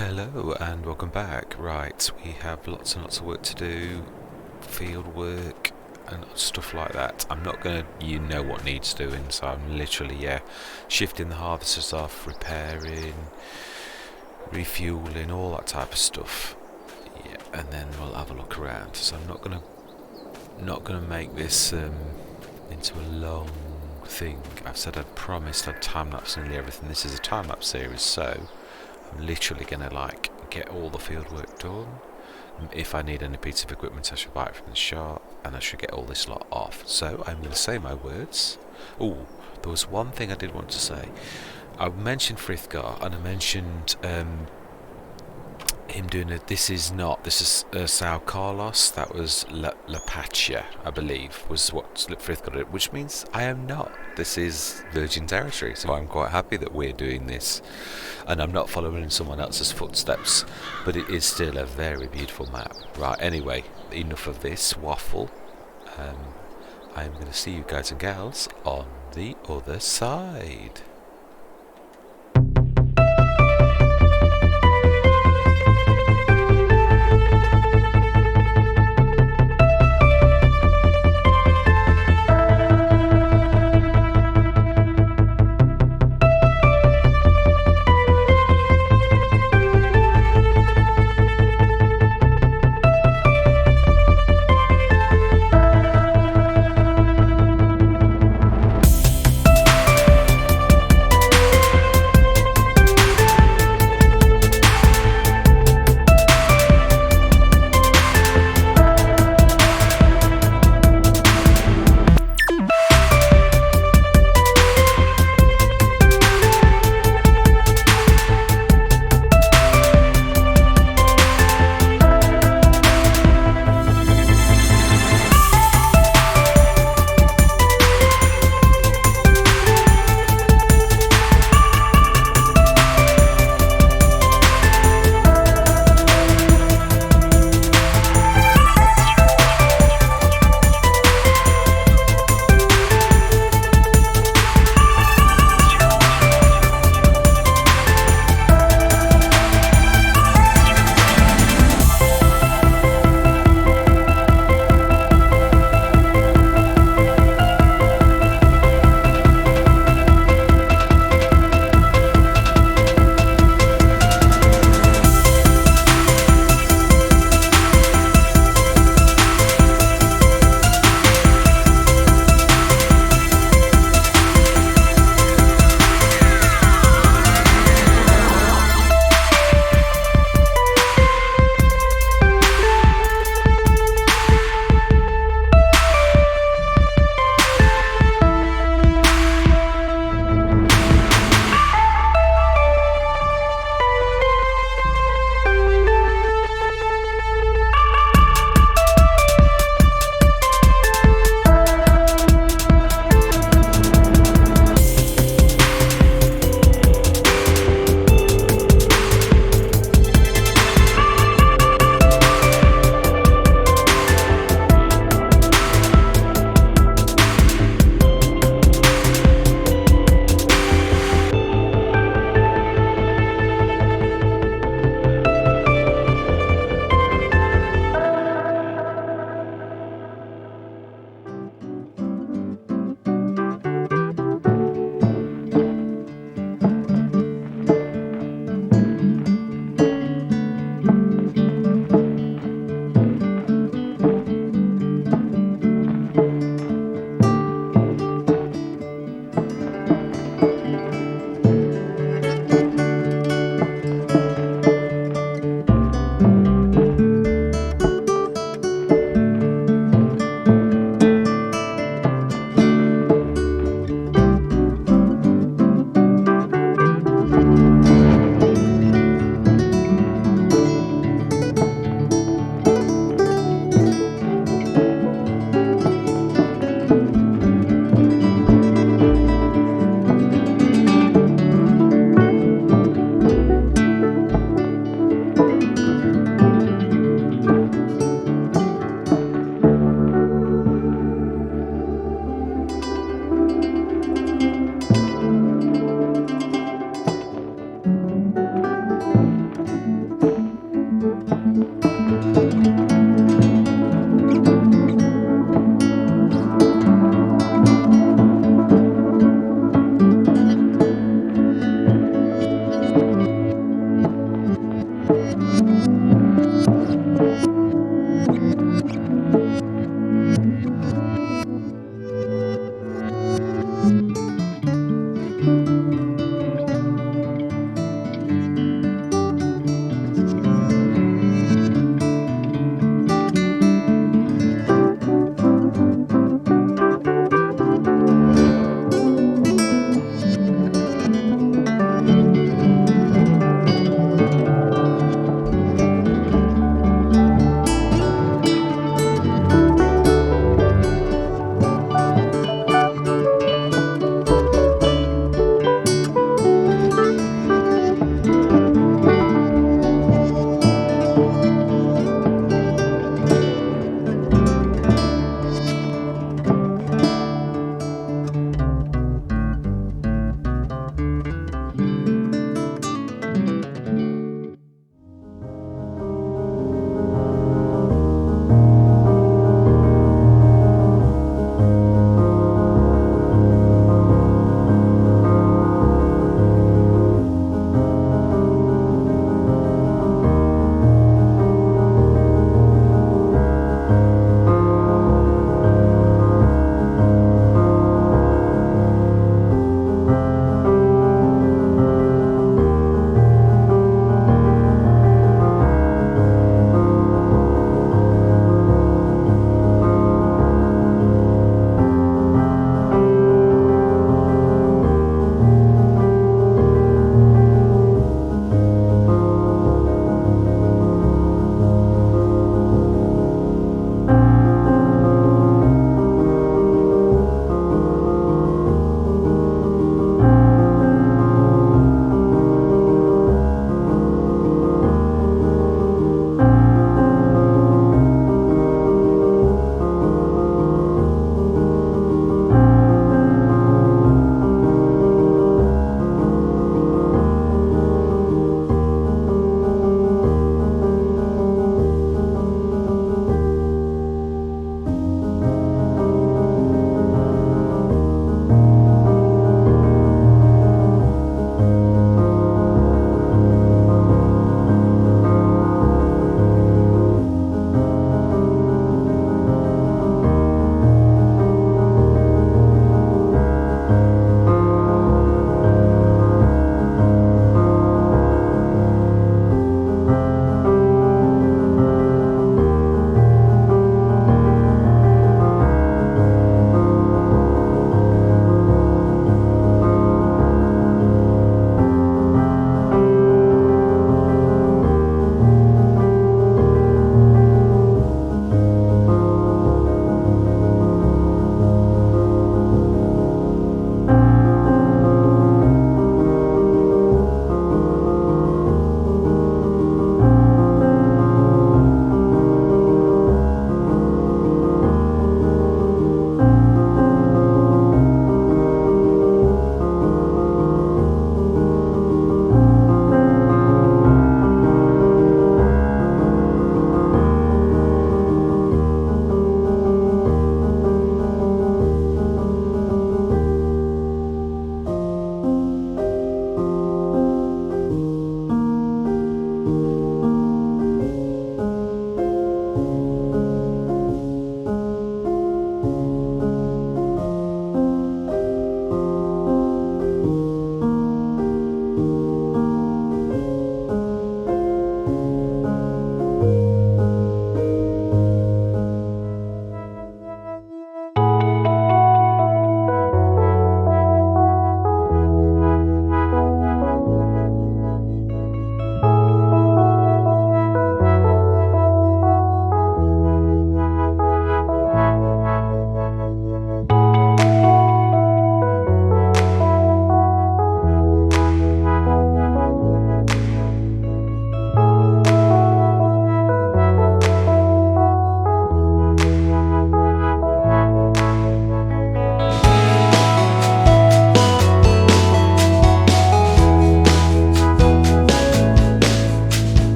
Hello and welcome back. Right, we have lots and lots of work to do, field work and stuff like that. I'm not gonna, you know what needs doing, so I'm literally, shifting the harvesters off, repairing, refueling, all that type of stuff. Yeah, and then we'll have a look around. So I'm not gonna make this into a long thing. I've said I'd promised I'd time-lapse nearly everything. This is a time-lapse series, so I'm literally gonna get all the field work done. If I need any piece of equipment, I should buy it from the shop, and I should get all this lot off. So I'm going to say my words. Oh, there was one thing I did want to say. I mentioned Frithgar, and I mentioned him doing it. This is Sao Carlos. That was La Pacha, I believe, was what Frithgar did, which means I am not. This is Virgin Territory, so I'm quite happy that we're doing this, and I'm not following in someone else's footsteps. But it is still a very beautiful map. Right. Anyway, enough of this waffle. I'm going to see you guys and gals on the other side.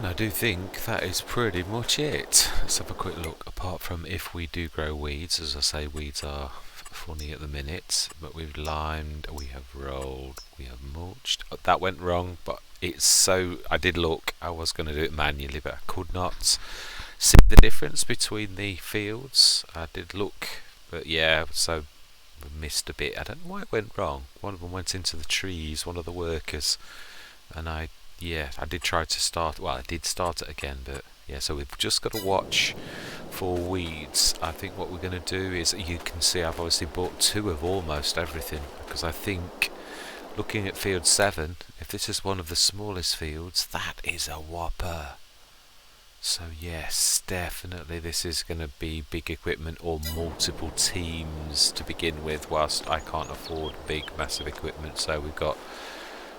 And I do think that is pretty much it. Let's have a quick look. Apart from if we do grow weeds, as I say, weeds are funny at the minute, but we've limed, we have rolled, we have mulched. That went wrong, but it's so, I did look, I was going to do it manually, but I could not see the difference between the fields. I did look, but yeah, so we missed a bit. I don't know why it went wrong. One of them went into the trees, one of the workers, and I did try to start, well, I did start it again, but yeah, so we've just got to watch for weeds. I think what we're going to do is, you can see I've obviously bought 2 of almost everything, because I think, looking at field 7, if this is one of the smallest fields, that is a whopper. So yes, definitely this is going to be big equipment or multiple teams to begin with, whilst I can't afford big massive equipment. So we've got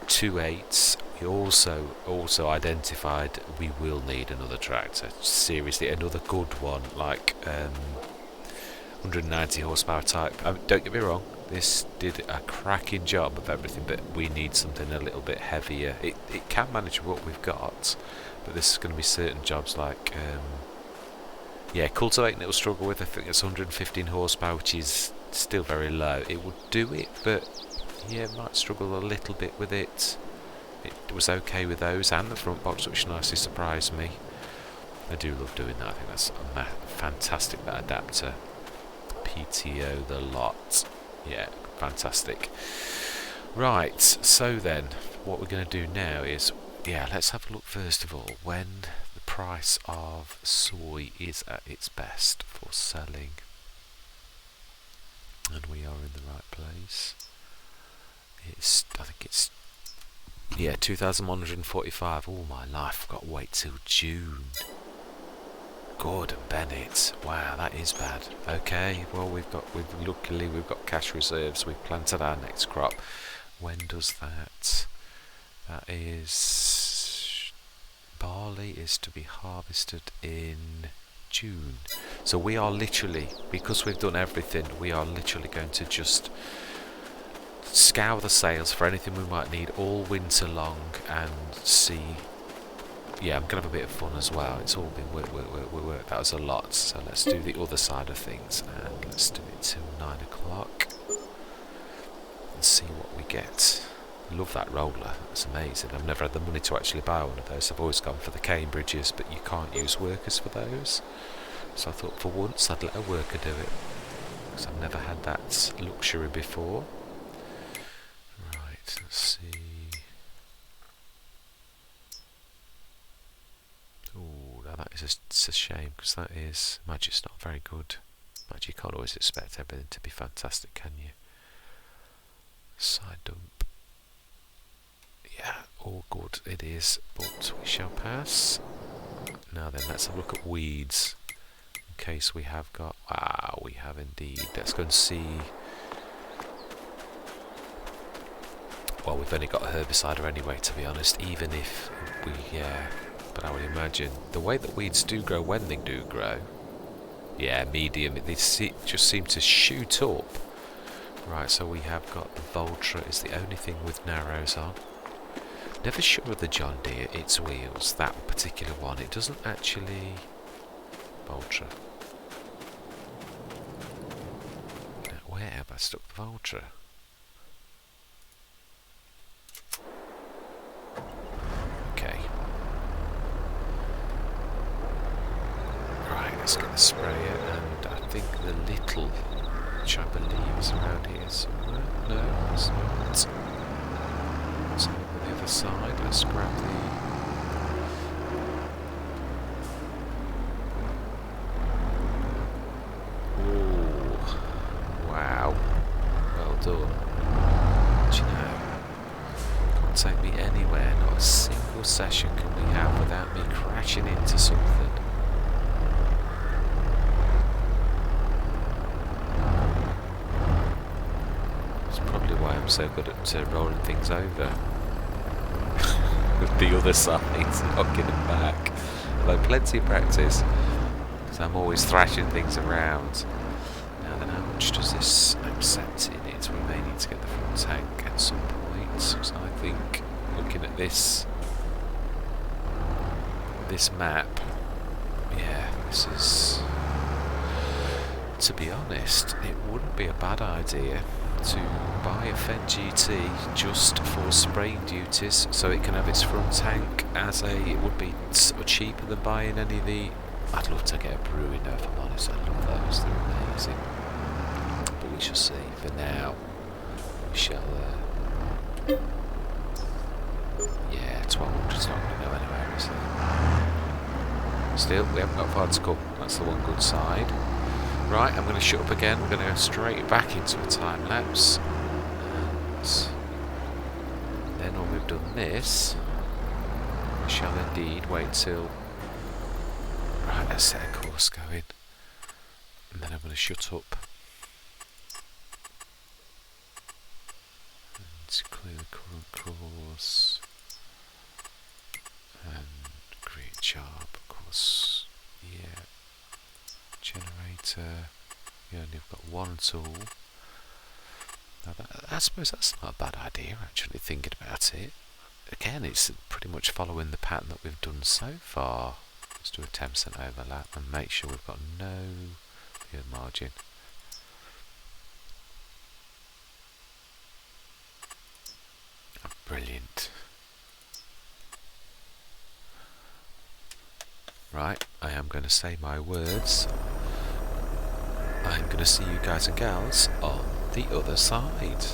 2 8s. We also identified we will need another tractor, seriously, another good one, like 190 horsepower type. Don't get me wrong, this did a cracking job of everything, but we need something a little bit heavier. It can manage what we've got, but this is going to be certain jobs like cultivating it will struggle with. I think it's 115 horsepower, which is still very low. It will do it, but yeah, it might struggle a little bit with it. It was okay with those and the front box, which nicely surprised me. I do love doing that. I think that's a fantastic, that adapter. PTO the lot. Yeah, fantastic. Right, so then what we're going to do now is, let's have a look first of all when the price of soy is at its best for selling. And we are in the right place. I think it's 2,145. Oh my life, I've got to wait till June. Gordon Bennett, wow, that is bad. Okay, well luckily we've got cash reserves. We've planted our next crop. When does that? That is, barley is to be harvested in June. So we are literally, because we've done everything, we are literally going to just scour the sales for anything we might need all winter long and see. Yeah, I'm going to have a bit of fun as well. It's all been work. That was a lot. So let's do the other side of things, and let's do it till 9 o'clock and see what we get. Love that roller. It's amazing. I've never had the money to actually buy one of those. I've always gone for the Cambridges, but you can't use workers for those. So I thought for once I'd let a worker do it, because I've never had that luxury before. Right, let's see. Oh, now that is it's a shame, because that is, Magic's not very good. Magic, you can't always expect everything to be fantastic, can you? Side dump. Yeah, all good it is, but we shall pass. Now then, let's have a look at weeds. In case we have got... Wow, we have indeed. Let's go and see... Well, we've only got a herbicide anyway, to be honest, even if we... But I would imagine the way that weeds do grow when they do grow... Yeah, medium. They just seem to shoot up. Right, so we have got the Voltra is the only thing with narrows on. Never sure of the John Deere, its wheels, that particular one. It doesn't actually... Voltra. Now, where have I stuck the Voltra? Okay. Right, let's get the sprayer, and I think the little, which I believe is around here somewhere. No, it's not. So on the other side, let's grab the... Ooh, wow, well done. Do you know, can't take me anywhere, not a single session can we have without me crashing into something. That's probably why I'm so good at rolling things over. With the other side, knocking them back. Although plenty of practice, because I'm always thrashing things around. Now then, how much does this accept in it? We may need to get the full tank at some point. So I think, looking at this, this map, yeah, this is, to be honest, it wouldn't be a bad idea to buy a Fendt GT just for spraying duties, so it can have its front tank as it would be sort of cheaper than buying any of the. I'd love to get a brewing though, if I'm honest. I love those, they're amazing. But we shall see. For now, we shall. Yeah, 1200's not going to go anywhere, is it? Still, we haven't got far to come. That's the one good side. Right, I'm going to shut up again. We're going to go straight back into a time lapse. And then when we've done this, we shall indeed wait till. Right, let's set a course going. And then I'm going to shut up. And clear the current course. And create job, of course. Yeah. Generator. You only have got one tool. Now I suppose that's not a bad idea, actually, thinking about it. Again, it's pretty much following the pattern that we've done so far. Let's do a 10% overlap and make sure we've got no pure margin. Oh, brilliant. Right, I am going to say my words. I'm going to see you guys and gals on the other side.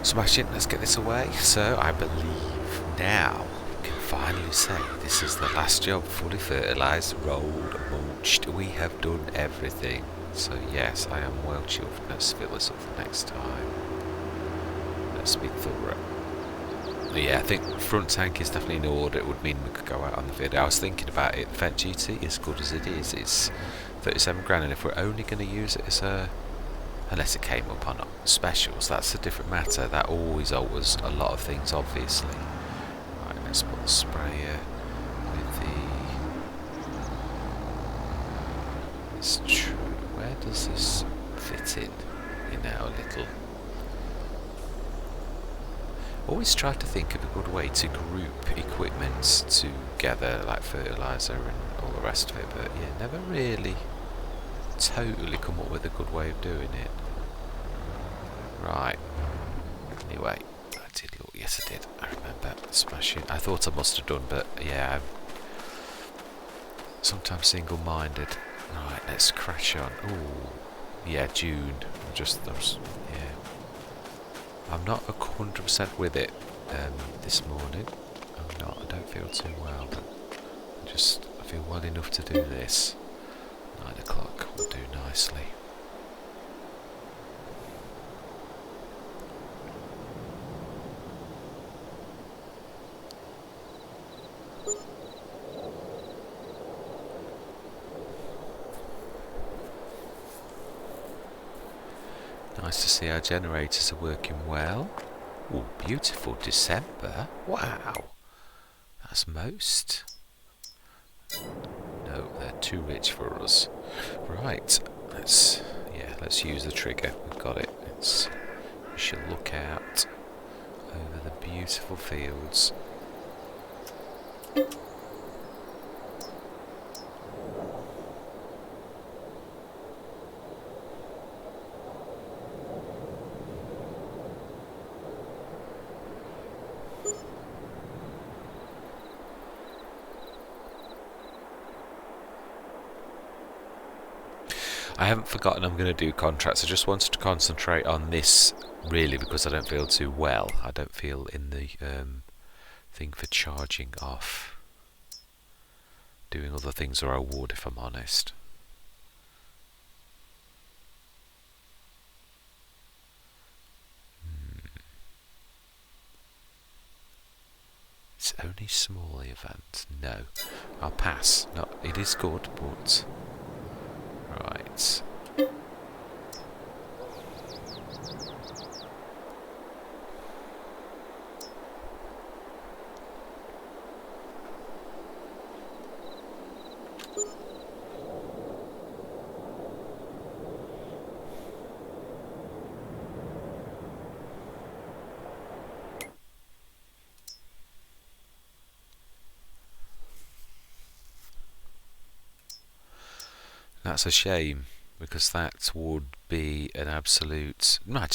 Smashing, let's get this away. So I believe now we can finally say this is the last job, fully fertilised, rolled, mulched. We have done everything. So yes, I am well chuffed. Let's fill this up for next time. Let's be thorough. But yeah, I think front tank is definitely in order. It would mean we could go out on the video. I was thinking about it. The Fendt GT, as good as it is, it's 37 grand, and if we're only going to use it as a, unless it came up on specials, that's a different matter. That always alters a lot of things, obviously. Right, let's put the sprayer with the That's true. Where does this fit in our little... Always try to think of a good way to group equipment together, like fertiliser and all the rest of it, but yeah, never really totally come up with a good way of doing it. Right. Anyway, I did look. Yes, I did. I remember smashing. I thought I must have done, but yeah, I'm sometimes single-minded. Right, let's crash on. Ooh, yeah, June. Yeah. I'm not 100% with it this morning. I'm not. I don't feel too well, but I feel well enough to do this. 9 o'clock will do nicely. Nice to see our generators are working well. Oh, beautiful December. Wow. That's most. No, they're too rich for us. Right. Let's use the trigger. We've got it. We shall look out over the beautiful fields. I haven't forgotten I'm going to do contracts. I just wanted to concentrate on this really because I don't feel too well. I don't feel in the thing for charging off. Doing other things or I would, if I'm honest. It's only small event. No, I'll pass. No, it is good, but right. That's a shame because that would be an absolute. No,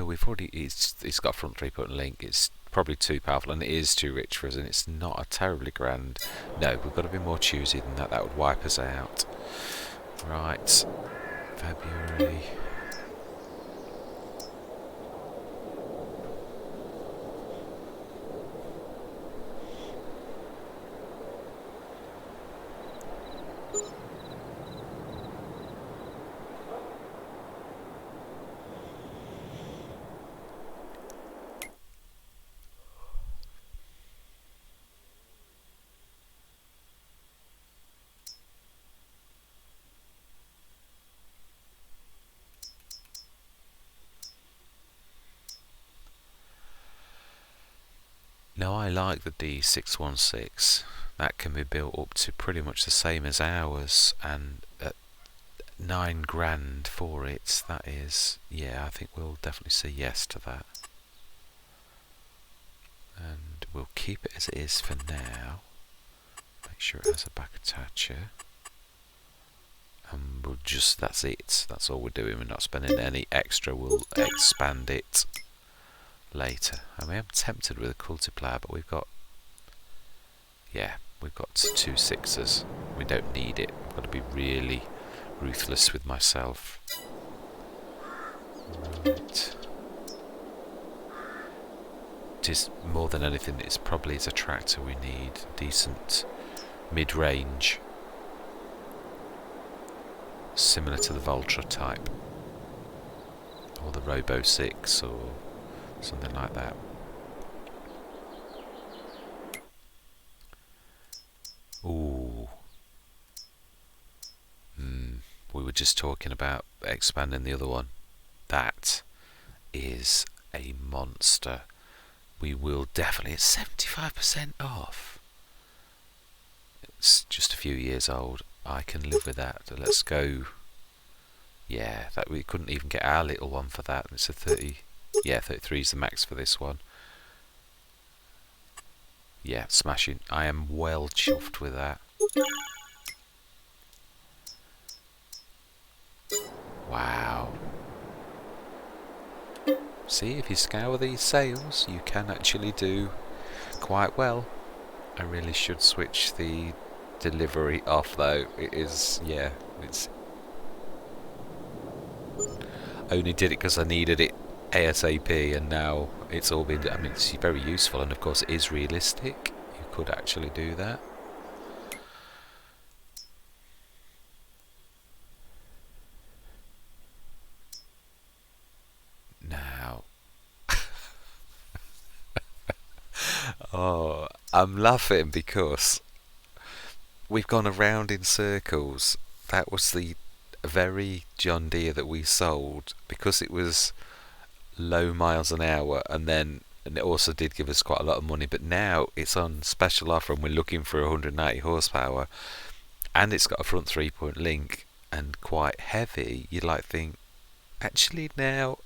we've already. It's got a front 3-button link. It's probably too powerful and it is too rich for us, and it's not a terribly grand. No, we've got to be more choosy than that. That would wipe us out. Right, February. Now I like the D616. That can be built up to pretty much the same as ours, and at 9 grand for it, that is, yeah, I think we'll definitely say yes to that. And we'll keep it as it is for now. Make sure it has a back attacher. And we'll just, that's it. That's all we're doing. We're not spending any extra. We'll expand it later. I mean, I'm tempted with a multiplier, but we've got 2 6s. We don't need it. I've got to be really ruthless with myself. Right. It is more than anything. It's probably as a tractor we need decent mid-range, similar to the Voltra type, or the Robo 6, or something like that. Ooh. We were just talking about expanding the other one. That is a monster. We will definitely, it's 75% off. It's just a few years old. I can live with that. Let's go. Yeah, that we couldn't even get our little one for that. It's a 30. Yeah, 33 is the max for this one. Yeah, smashing. I am well chuffed with that. Wow. See, if you scour these sails, you can actually do quite well. I really should switch the delivery off though. It is, yeah, it's... only did it because I needed it ASAP, and now it's all been... I mean, it's very useful, and of course it is realistic. You could actually do that. Now... oh, I'm laughing because we've gone around in circles. That was the very John Deere that we sold because it was low miles an hour, and it also did give us quite a lot of money, but now it's on special offer and we're looking for 190 horsepower, and it's got a front 3-point link and quite heavy. You'd like think, actually now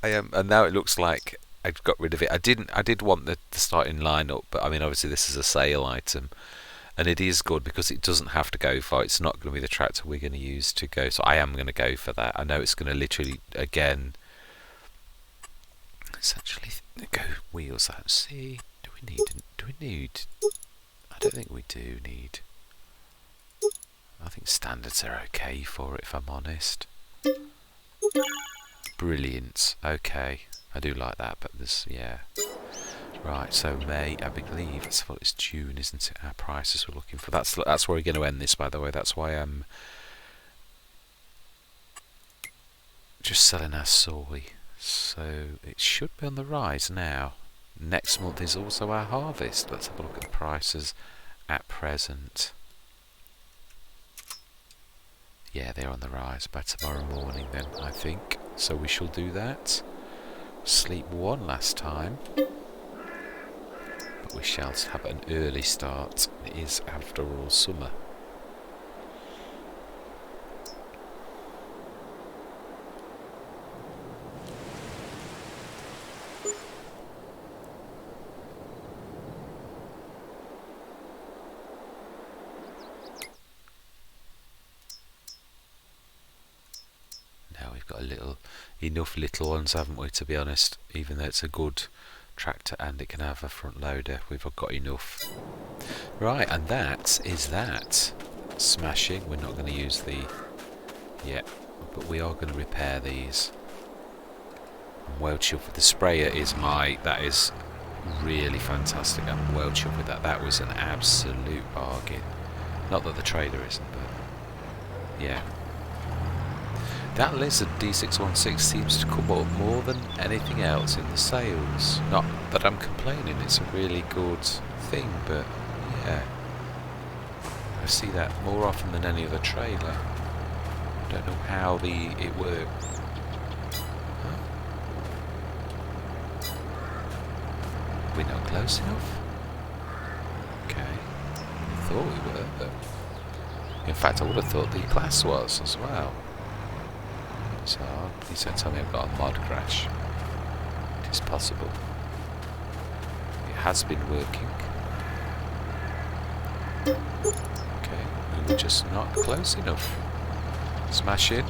I am, and now it looks like I've got rid of it. I did want the starting lineup, but I mean obviously this is a sale item, and it is good because it doesn't have to go far. It's not going to be the tractor we're going to use to go, so I am going to go for that. I know it's going to literally, again, it's actually go wheels out. See, do we need, I don't think we do need, I think standards are okay for it, if I'm honest. Brilliant. Okay, I do like that, but there's, yeah. Right, so May, I believe it's June, isn't it? Our prices we're looking for. That's where we're going to end this, by the way. That's why I'm just selling our soy. So it should be on the rise now. Next month is also our harvest. Let's have a look at the prices at present. Yeah, they're on the rise by tomorrow morning then, I think. So we shall do that. Sleep one last time. But we shall have an early start. It is, after all, summer. Now we've got enough little ones, haven't we, to be honest? Even though it's a good tractor and it can have a front loader, we've got enough. Right, and that is that. Smashing. We're not going to use the... yeah, but we are going to repair these. I'm well chuffed with the sprayer. That is really fantastic. I'm well chuffed with that. That was an absolute bargain. Not that the trailer isn't, but yeah. That Lizard D616 seems to come up more than anything else in the sales. Not that I'm complaining, it's a really good thing, but yeah. I see that more often than any other trailer. I don't know how it works. Huh? We're not close enough? Okay. I thought we were, but... in fact, I would have thought the class was as well. So please don't tell me I've got a mod crash. It is possible. It has been working. Okay, we were just not close enough. Smash in.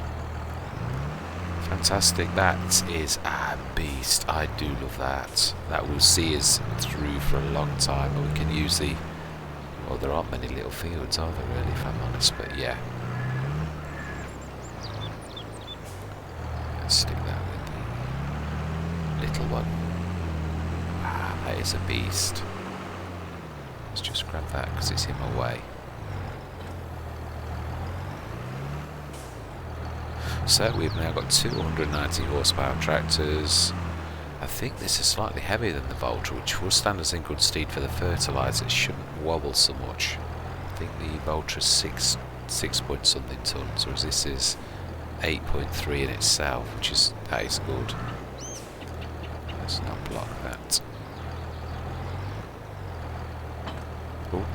Fantastic. That is a beast. I do love that. That will see us through for a long time. But we can use the... well, there aren't many little fields, are there, really, if I'm honest, but yeah. Let's stick that with the little one. Ah, that is a beast. Let's just grab that because it's in my way. So we've now got 290 horsepower tractors. I think this is slightly heavier than the Volta, which will stand us in good stead for the fertiliser. It shouldn't wobble so much. I think the Volta is 6 point something tonnes, whereas this is 8.3 in itself, that is good. Let's not block that. Oh.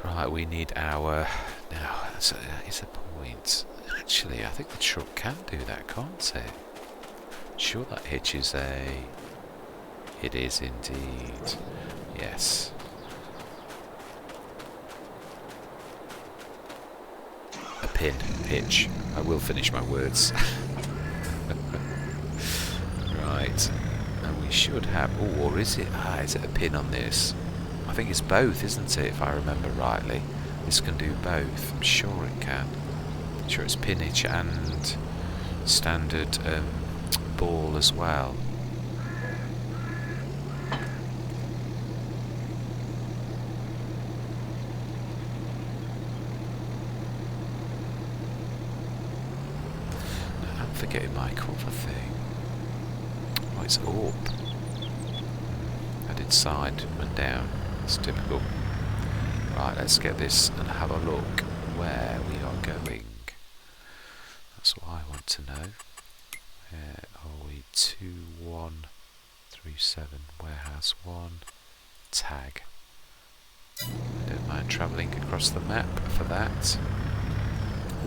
Right, we need our... Now, it's a point. Actually, I think the truck can do that, can't it? Sure, that hitch is a... It is indeed. Yes. A pin, hitch. I will finish my words. Right. And we should have... Oh, or is it? Is it a pin on this? I think it's both, isn't it, if I remember rightly? This can do both. I'm sure it can. I'm sure it's pin hitch and standard ball as well. I'm forgetting my cover thing. Oh, it's up. I did side and down. It's typical. Right, let's get this and have a look where we are going. That's what I want to know. Where are we? 2137 warehouse 1 tag. I don't mind travelling across the map for that.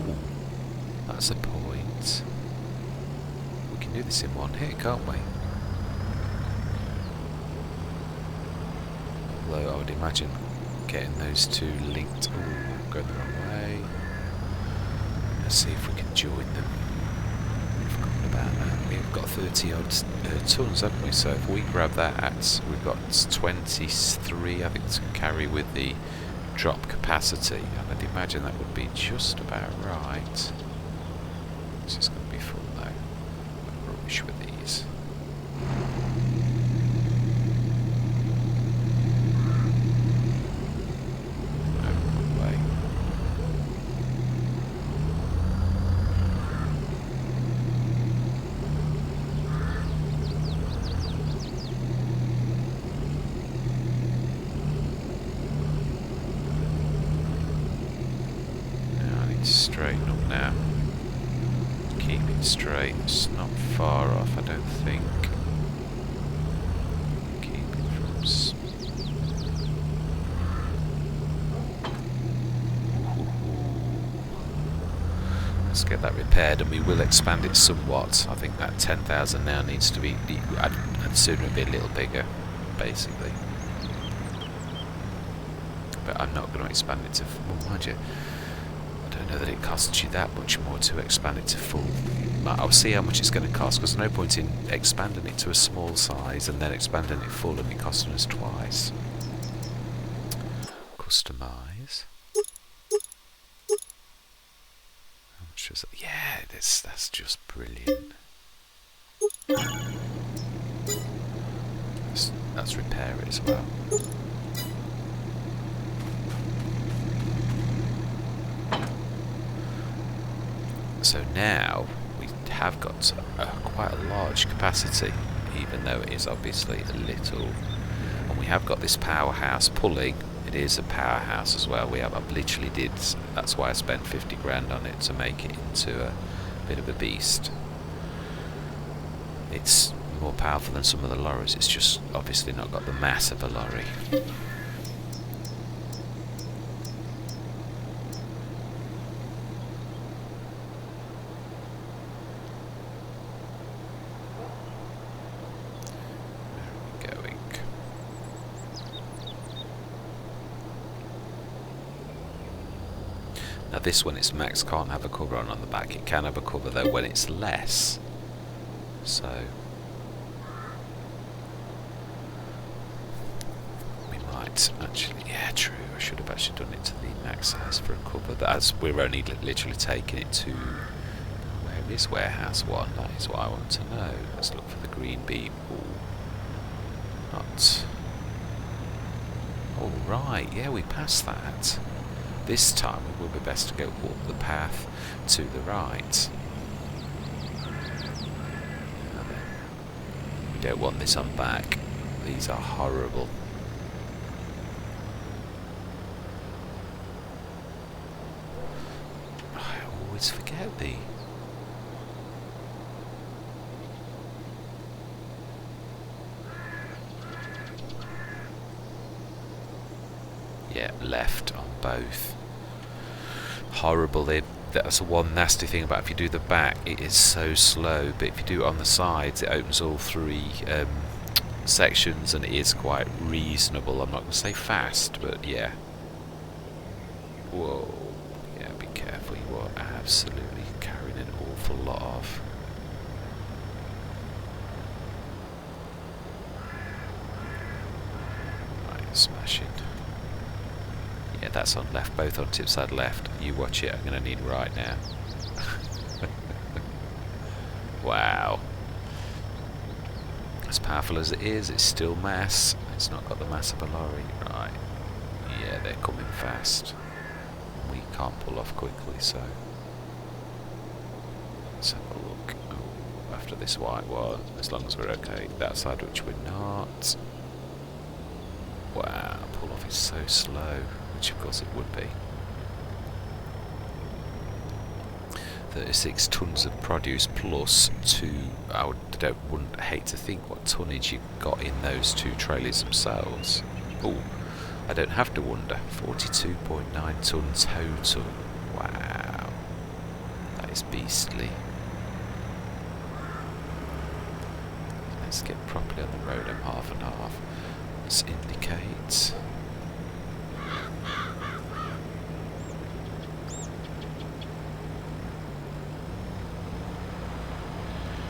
Ooh, that's a point. We can do this in one hit, can't we? Although I would imagine getting those two linked. Ooh, going the wrong way. Let's see if we can join them. We've forgotten about that. We've got 30 odd tons, haven't we? So if we grab that, we've got 23, I think, to carry with the drop capacity. And I'd imagine that would be just about right. This is going to be full though. I'm rubbish with these. Straighten up now. Keep it straight. It's not far off, I don't think. Keep it from... Let's get that repaired, and we will expand it somewhat. I think that 10,000 now needs to be... I'd sooner be a little bigger, basically. But I'm not going to expand it to... Well, mind you, I don't know that it costs you that much more to expand it to full. I'll see how much it's going to cost, because there's no point in expanding it to a small size and then expanding it full and it costing us twice. Customize. How much was it? Yeah, that's just brilliant. Let's repair it as well. So now we have got quite a large capacity, even though it is obviously a little. And we have got this powerhouse pulling. It is a powerhouse as well. I literally did. That's why I spent 50 grand on it, to make it into a bit of a beast. It's more powerful than some of the lorries. It's just obviously not got the mass of a lorry. Now this, when it's max, can't have a cover on the back. It can have a cover though when it's less. So we might actually, yeah, true. I should have actually done it to the max size for a cover. But as we're only literally taking it to, where is warehouse 1? That is what I want to know. Let's look for the green beam. Ooh. Not. Oh right, yeah, we passed that. This time it will be best to go up the path to the right. We don't want this on back. These are horrible. I always forget the... Yeah, left on both. Horrible. That's the one nasty thing about if you do the back, it is so slow, but if you do it on the sides, it opens all three sections and it is quite reasonable. I'm not going to say fast, but yeah. Whoa. Yeah, be careful. You are absolutely carrying an awful lot of. Right, smashing. Yeah, that's on left, both on tip side left. You watch it, I'm going to need right now. Wow. As powerful as it is, it's still mass. It's not got the mass of a lorry. Right. Yeah, they're coming fast. We can't pull off quickly, so let's have a look. Oh, after this white one, as long as we're okay. That side, which we're not. Wow, pull off is so slow, which of course it would be. 36 tons of produce plus two. I wouldn't hate to think what tonnage you've got in those two trailers themselves. Oh, I don't have to wonder. 42.9 tons total. Wow, that is beastly. Let's get properly on the road. I'm half and half. Let's indicate.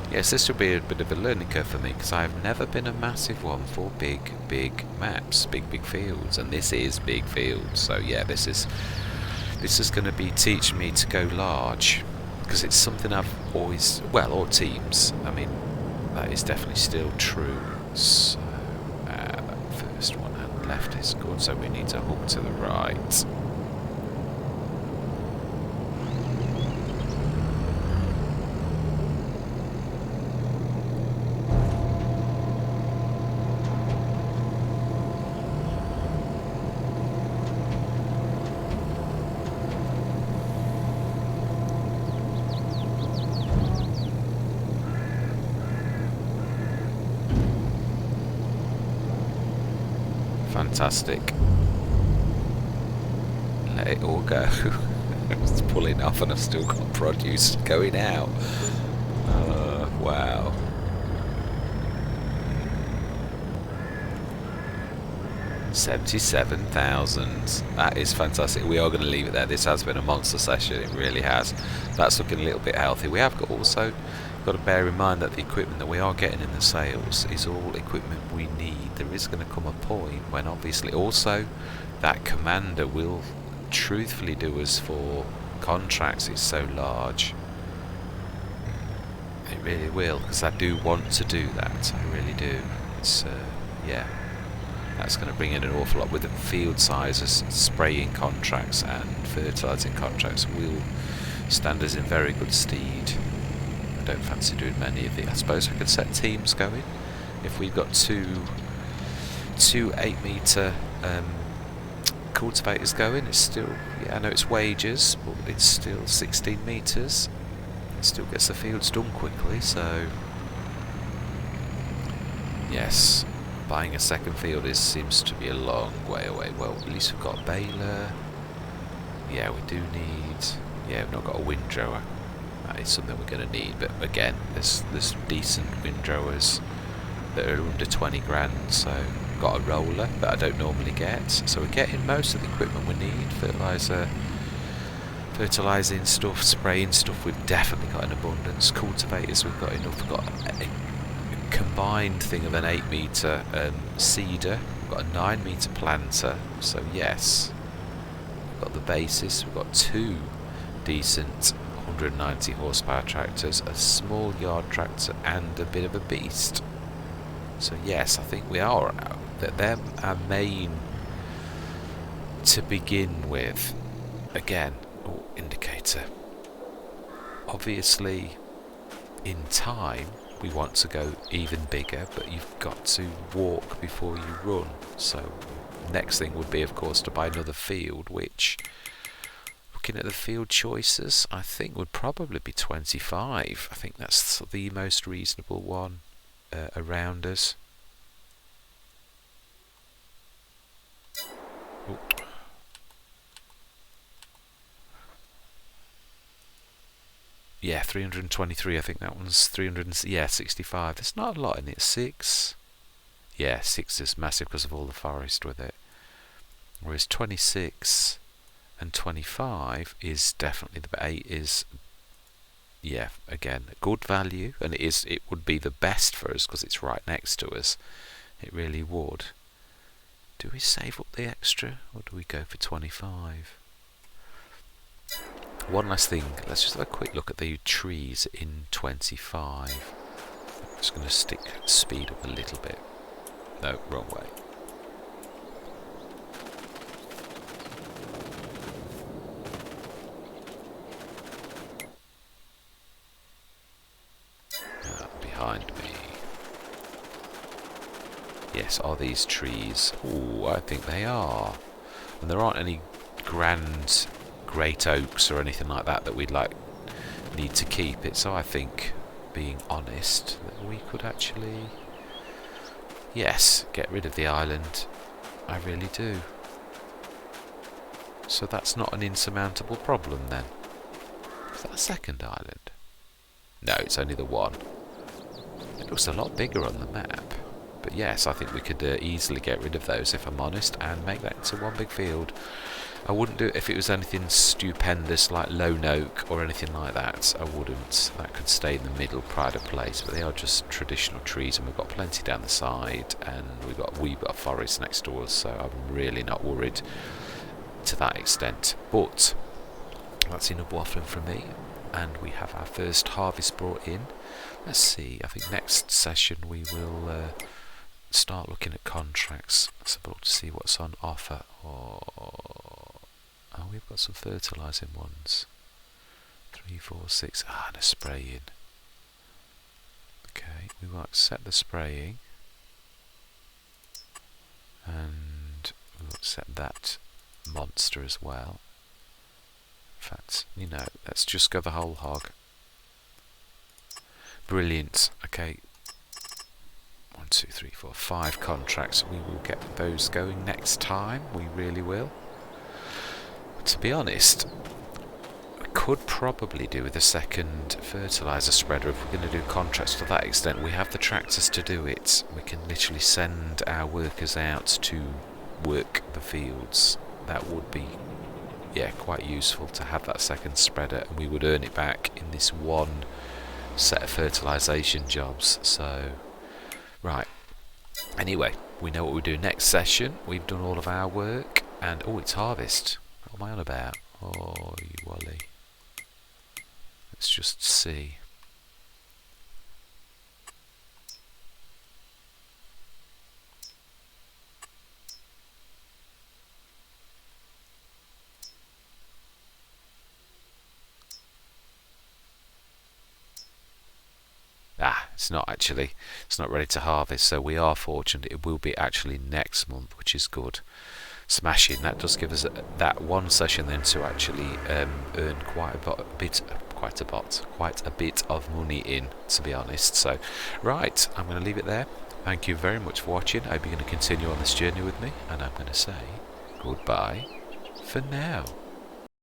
Yes, this will be a bit of a learning curve for me because I've never been a massive one for big maps, big fields, and this is big fields. So yeah, this is going to be teaching me to go large because it's something I've always, well, or teams. I mean, that is definitely still true. So that first one and left is good. So we need to hook to the right. Fantastic. Let it all go. It's pulling off and I've still got produce going out. Wow. $77,000. That is fantastic. We are going to leave it there. This has been a monster session. It really has. That's looking a little bit healthy. We have also got to bear in mind that the equipment that we are getting in the sales is all equipment we need. There is going to come a point when obviously also that commander will truthfully do us for contracts. It's so large. It really will, because I do want to do that. I really do. It's yeah. That's going to bring in an awful lot with the field sizes. Spraying contracts and fertilising contracts will stand us in very good stead. I don't fancy doing many of these. I suppose we could set teams going. If we've got two 8-metre cultivators going, it's still, yeah, I know it's wages, but it's still 16 metres. It still gets the fields done quickly, so yes. Buying a second field seems to be a long way away. Well, at least we've got a baler. Yeah, we do need. Yeah, we've not got a windrower. That is something we're going to need. But again, there's decent windrowers that are under 20 grand. So got a roller that I don't normally get. So we're getting most of the equipment we need. Fertilising stuff, spraying stuff. We've definitely got in abundance. Cultivators, we've got enough. We've got a combined thing of an 8-metre seeder, we've got a 9-metre planter, so yes, we've got the basis, we've got two decent 190 horsepower tractors, a small yard tractor and a bit of a beast. So yes, I think we are, they're our main to begin with. Again, indicator. Obviously, in time, we want to go even bigger, but you've got to walk before you run. So next thing would be, of course, to buy another field, which, looking at the field choices, I think would probably be 25. I think that's the most reasonable one around us. Ooh, Yeah, 323. I think that one's 300. Yeah, 65. There's not a lot in it. 6. Yeah, 6 is massive because of all the forest with it. Whereas 26 and 25 is definitely the 8 is. Yeah, again, good value, and it would be the best for us because it's right next to us. It really would. Do we save up the extra, or do we go for 25? One last thing, let's just have a quick look at the trees in 25. I'm just going to stick speed up a little bit. No, wrong way. Behind me. Yes, are these trees? Ooh, I think they are. And there aren't any grand great oaks or anything like that we'd need to keep it. So I think, being honest, that we could actually, yes, get rid of the island. I really do. So that's not an insurmountable problem then. Is that a second island? No, it's only the one. It looks a lot bigger on the map. But yes, I think we could easily get rid of those, if I'm honest, and make that into one big field. I wouldn't do it if it was anything stupendous like lone oak or anything like that. I wouldn't. That could stay in the middle, pride of place. But they are just traditional trees, and we've got plenty down the side, and we've got a wee bit of forest next to us, so I'm really not worried to that extent. But that's enough waffling from me, and we have our first harvest brought in. Let's see, I think next session we will start looking at contracts. Let's have a look to see what's on offer. Oh, we've got some fertilising ones. 3, 4, 6. And a spraying. Okay, we will accept the spraying. And we'll accept that monster as well. In fact, let's just go the whole hog. Brilliant. Okay. 1, 2, 3, 4, 5 contracts. We will get those going next time. We really will. To be honest, I could probably do with a second fertiliser spreader if we're going to do contracts to that extent. We have the tractors to do it. We can literally send our workers out to work the fields. That would be, yeah, quite useful to have that second spreader, and we would earn it back in this one set of fertilisation jobs. So, right. Anyway, we know what we do next session. We've done all of our work, and oh, it's harvest. What am I on about? Oh, you Wally. Let's just see. It's not actually. It's not ready to harvest, so we are fortunate. It will be actually next month, which is good. Smashing. That does give us that one session then to actually earn quite a bit of money in, to be honest. So, right, I'm going to leave it there. Thank you very much for watching. I hope you're going to continue on this journey with me, and I'm going to say goodbye for now.